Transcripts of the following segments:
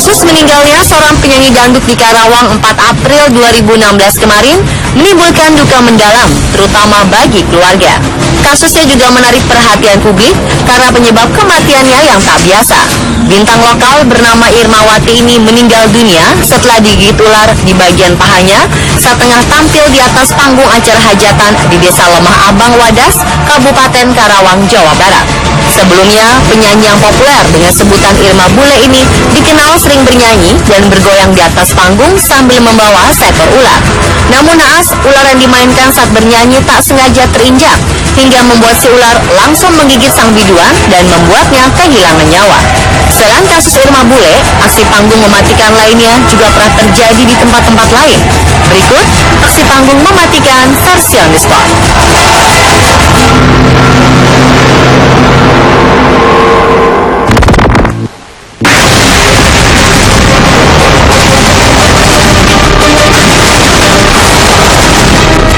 Kasus meninggalnya seorang penyanyi dangdut di Karawang 4 April 2016 kemarin menimbulkan duka mendalam, terutama bagi keluarga. Kasusnya juga menarik perhatian publik karena penyebab kematiannya yang tak biasa. Bintang lokal bernama Irmawati ini meninggal dunia setelah digigit ular di bagian pahanya saat tengah tampil di atas panggung acara hajatan di Desa Lemah Abang Wadas, Kabupaten Karawang, Jawa Barat. Sebelumnya, penyanyi yang populer dengan sebutan Irma Bule ini dikenal sering bernyanyi dan bergoyang di atas panggung sambil membawa seekor ular. Namun naas, ular yang dimainkan saat bernyanyi tak sengaja terinjak hingga membuat si ular langsung menggigit sang biduan dan membuatnya kehilangan nyawa. Selain kasus Irma Bule, aksi panggung mematikan lainnya juga pernah terjadi di tempat-tempat lain. Berikut aksi panggung mematikan versi on the spot.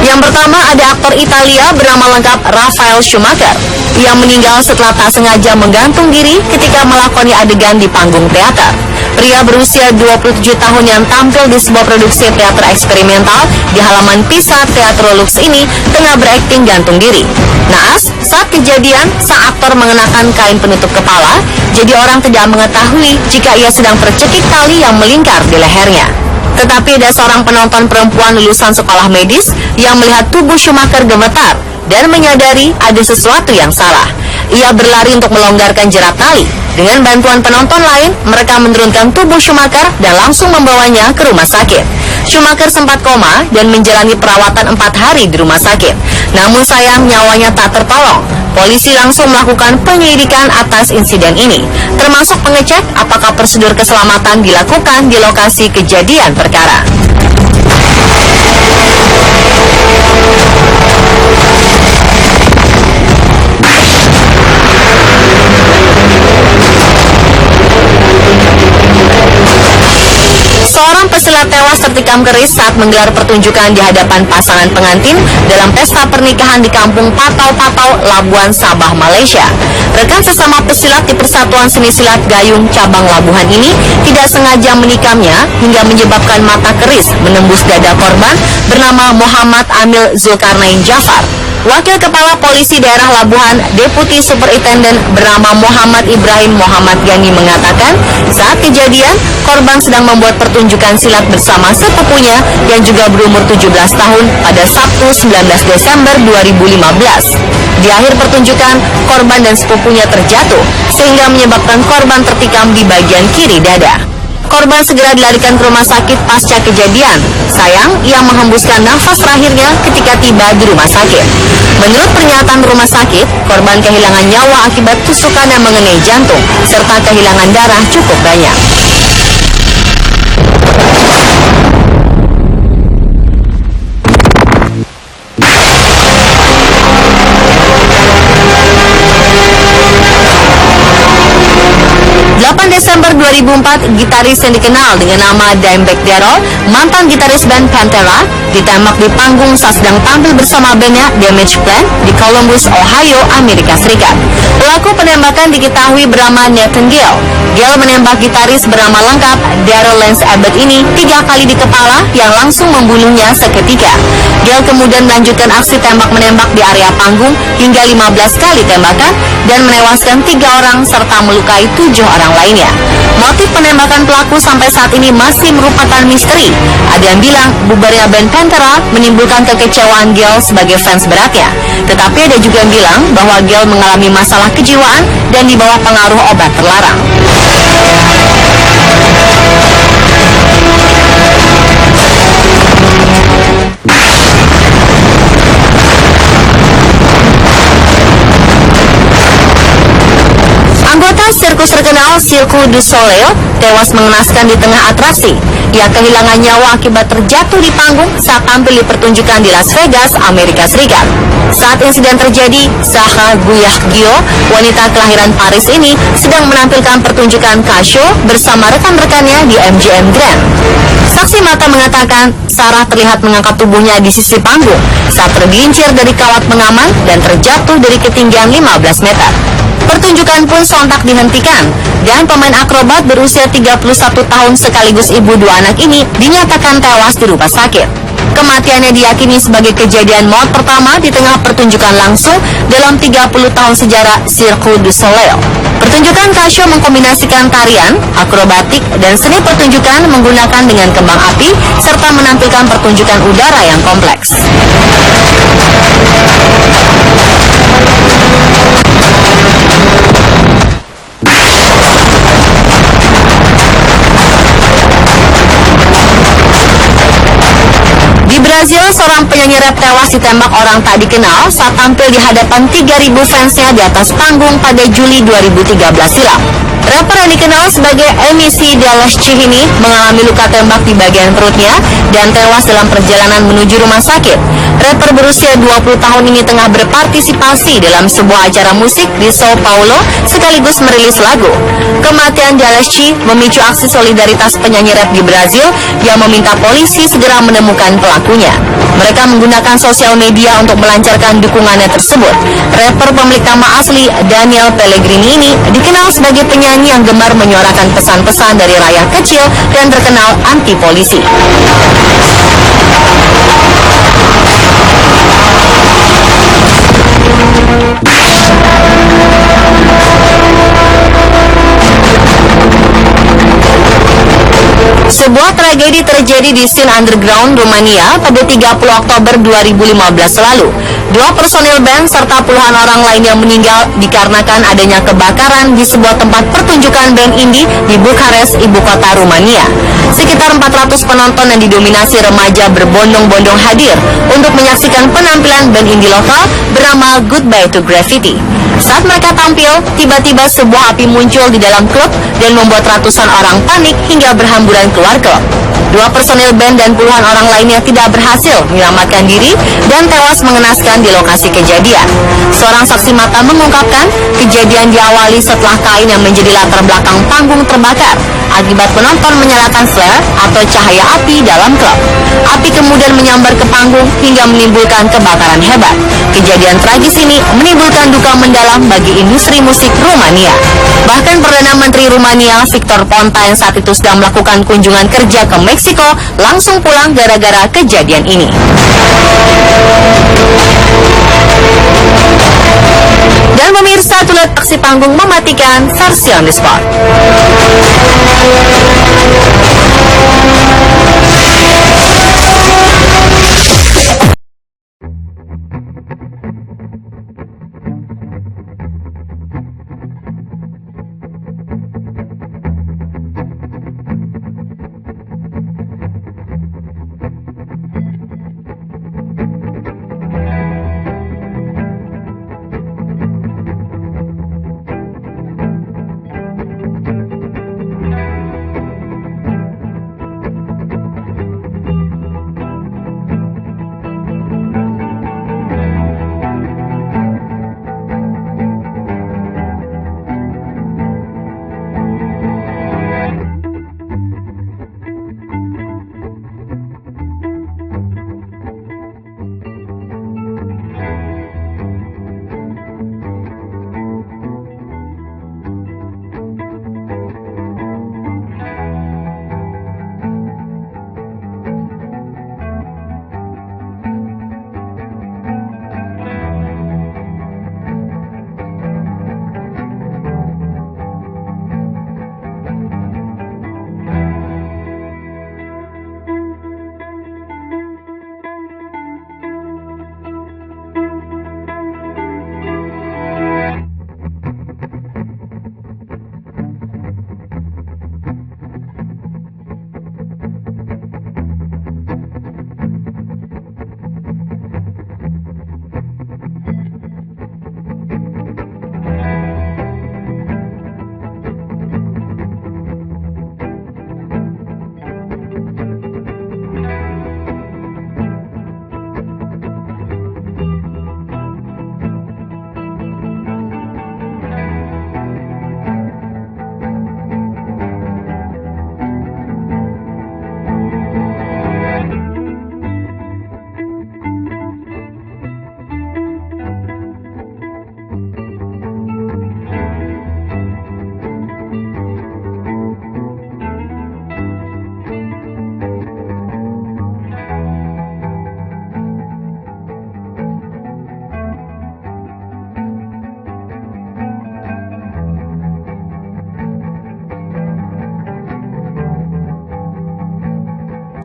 Yang pertama ada aktor Italia bernama lengkap Raffaele Schumacher yang meninggal setelah tak sengaja menggantung diri ketika melakoni adegan di panggung teater. Pria berusia 27 tahun yang tampil di sebuah produksi teater eksperimental di halaman Pisa Theatrolux ini tengah berakting gantung diri. Naas, saat kejadian, sang aktor mengenakan kain penutup kepala, jadi orang tidak mengetahui jika ia sedang tercekik tali yang melingkar di lehernya. Tetapi ada seorang penonton perempuan lulusan sekolah medis yang melihat tubuh Schumacher gemetar dan menyadari ada sesuatu yang salah. Ia berlari untuk melonggarkan jerat tali. Dengan bantuan penonton lain, mereka menurunkan tubuh Schumacher dan langsung membawanya ke rumah sakit. Schumacher sempat koma dan menjalani perawatan 4 hari di rumah sakit. Namun sayang nyawanya tak tertolong. Polisi langsung melakukan penyelidikan atas insiden ini, termasuk mengecek apakah prosedur keselamatan dilakukan di lokasi kejadian perkara. Seorang pesilat tewas tertikam keris saat menggelar pertunjukan di hadapan pasangan pengantin dalam pesta pernikahan di kampung Patau-Patau, Labuan Sabah, Malaysia. Rekan sesama pesilat di Persatuan Seni Silat Gayung cabang Labuhan ini tidak sengaja menikamnya hingga menyebabkan mata keris menembus dada korban bernama Muhammad Amil Zulkarnain Jafar. Wakil Kepala Polisi Daerah Labuhan, Deputi Superintenden bernama Muhammad Ibrahim Muhammad Yani mengatakan, saat kejadian, korban sedang membuat pertunjukan silat bersama sepupunya yang juga berumur 17 tahun pada Sabtu 19 Desember 2015. Di akhir pertunjukan, korban dan sepupunya terjatuh, sehingga menyebabkan korban tertikam di bagian kiri dada. Korban segera dilarikan ke rumah sakit pasca kejadian. Sayang, ia menghembuskan nafas terakhirnya ketika tiba di rumah sakit. Menurut pernyataan rumah sakit, korban kehilangan nyawa akibat tusukan yang mengenai jantung, serta kehilangan darah cukup banyak. 8 Desember 2004, gitaris yang dikenal dengan nama Dimebag Darrell, mantan gitaris band Pantera, ditembak di panggung saat sedang tampil bersama bandnya Damage Plan di Columbus, Ohio, Amerika Serikat. Pelaku penembakan diketahui bernama Nathan Gale. Gale menembak gitaris bernama lengkap Darrell Lance Abbott ini 3 kali di kepala yang langsung membunuhnya seketika. Gale kemudian melanjutkan aksi tembak-menembak di area panggung hingga 15 kali tembakan dan menewaskan 3 orang serta melukai 7 orang lainnya. Motif penembakan pelaku sampai saat ini masih merupakan misteri. Ada yang bilang bubarnya band Pantera menimbulkan kekecewaan Gale sebagai fans beratnya. Tetapi ada juga yang bilang bahwa Gale mengalami masalah kejiwaan dan di bawah pengaruh obat terlarang. Anggota sirkus terkenal Cirque du Soleil tewas mengenaskan di tengah atraksi. Ia kehilangan nyawa akibat terjatuh di panggung saat tampil di pertunjukan di Las Vegas, Amerika Serikat. Saat insiden terjadi, Zaha Guyahgio, wanita kelahiran Paris ini, sedang menampilkan pertunjukan kasho bersama rekan-rekannya di MGM Grand. Saksi mata mengatakan, Sarah terlihat mengangkat tubuhnya di sisi panggung saat tergelincir dari kawat pengaman dan terjatuh dari ketinggian 15 meter. Pertunjukan pun sontak dihentikan dan pemain akrobat berusia 31 tahun sekaligus ibu 2 anak ini dinyatakan tewas di rumah sakit. Kematiannya diyakini sebagai kejadian maut pertama di tengah pertunjukan langsung dalam 30 tahun sejarah Cirque du Soleil. Pertunjukan Kasho mengkombinasikan tarian, akrobatik, dan seni pertunjukan menggunakan dengan kembang api serta menampilkan pertunjukan udara yang kompleks. Di Brazil, seorang penyanyi rap tewas ditembak orang tak dikenal saat tampil di hadapan 3.000 fansnya di atas panggung pada Juli 2013 silam. Rapper yang dikenal sebagai MC Delaschi ini mengalami luka tembak di bagian perutnya dan tewas dalam perjalanan menuju rumah sakit. Rapper berusia 20 tahun ini tengah berpartisipasi dalam sebuah acara musik di Sao Paulo sekaligus merilis lagu. Kematian Delaschi memicu aksi solidaritas penyanyi rap di Brazil yang meminta polisi segera menemukan pelakunya. Mereka menggunakan sosial media untuk melancarkan dukungannya tersebut. Rapper pemilik nama asli Daniel Pellegrini ini dikenal sebagai penyanyi yang gemar menyuarakan pesan-pesan dari rakyat kecil dan terkenal anti polisi. Sebuah tragedi terjadi di Scene Underground, Rumania pada 30 Oktober 2015 lalu. 2 personil band serta puluhan orang lain yang meninggal dikarenakan adanya kebakaran di sebuah tempat pertunjukan band indie di Bukares, ibu kota Rumania. Sekitar 400 penonton yang didominasi remaja berbondong-bondong hadir untuk menyaksikan penampilan band indie lokal bernama Goodbye to Graffiti. Saat mereka tampil, tiba-tiba sebuah api muncul di dalam klub dan membuat ratusan orang panik hingga berhamburan keluar klub. 2 personil band dan puluhan orang lainnya tidak berhasil menyelamatkan diri dan tewas mengenaskan di lokasi kejadian. Seorang saksi mata mengungkapkan kejadian diawali setelah kain yang menjadi latar belakang panggung terbakar akibat penonton menyalakan flare atau cahaya api dalam klub. Api kemudian menyambar ke panggung hingga menimbulkan kebakaran hebat. Kejadian tragis ini menimbulkan duka mendalam bagi industri musik Rumania. Bahkan Perdana Menteri Rumania Victor Ponta yang saat itu sedang melakukan kunjungan kerja ke Meksiko langsung pulang gara-gara kejadian ini. Dan pemirsa, tulet aksi panggung mematikan, Sarsi on the Spot.